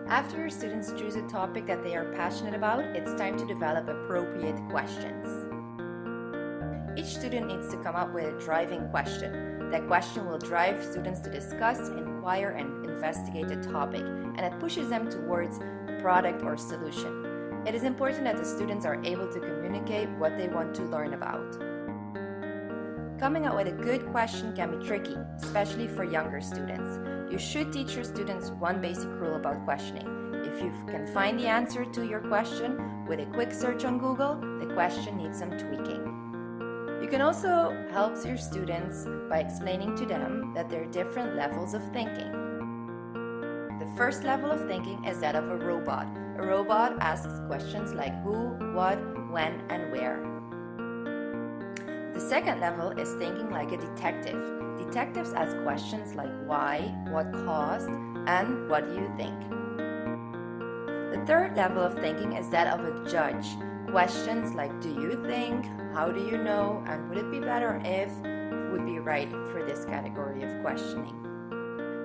After your students choose a topic that they are passionate about, it's time to develop appropriate questions. Each student needs to come up with a driving question. That question will drive students to discuss, inquire, and investigate the topic, and it pushes them towards a product or solution. It is important that the students are able to communicate what they want to learn about. Coming up with a good question can be tricky, especially for younger students. You should teach your students one basic rule about questioning. If you can find the answer to your question with a quick search on Google, the question needs some tweaking. You can also help your students by explaining to them that there are different levels of thinking. The first level of thinking is that of a robot. A robot asks questions like who, what, when, and where. The second level is thinking like a detective. Detectives ask questions like why, what caused, and what do you think? The third level of thinking is that of a judge. Questions like do you think, how do you know, and would it be better if would be right for this category of questioning.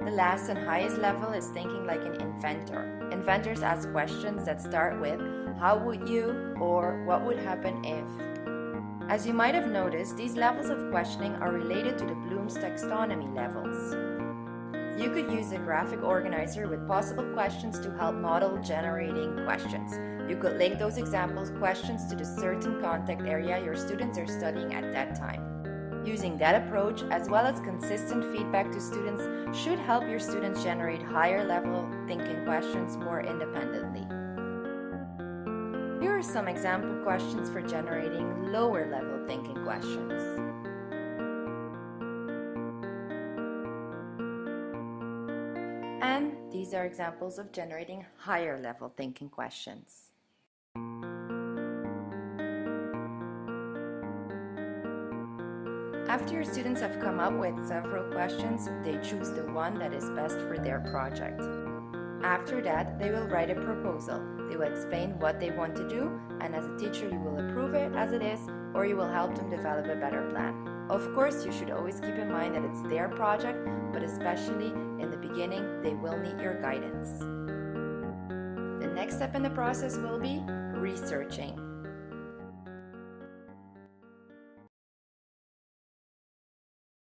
The last and highest level is thinking like an inventor. Inventors ask questions that start with how would you or what would happen if. As you might have noticed, these levels of questioning are related to the Bloom's taxonomy levels. You could use a graphic organizer with possible questions to help model generating questions. You could link those examples questions to the certain contact area your students are studying at that time. Using that approach, as well as consistent feedback to students, should help your students generate higher level thinking questions more independently. Here are some example questions for generating lower level thinking questions. And these are examples of generating higher level thinking questions. After your students have come up with several questions, they choose the one that is best for their project. After that, they will write a proposal. They will explain what they want to do, and as a teacher you will approve it as it is, or you will help them develop a better plan. Of course, you should always keep in mind that it's their project, but especially in the beginning, they will need your guidance. The next step in the process will be researching.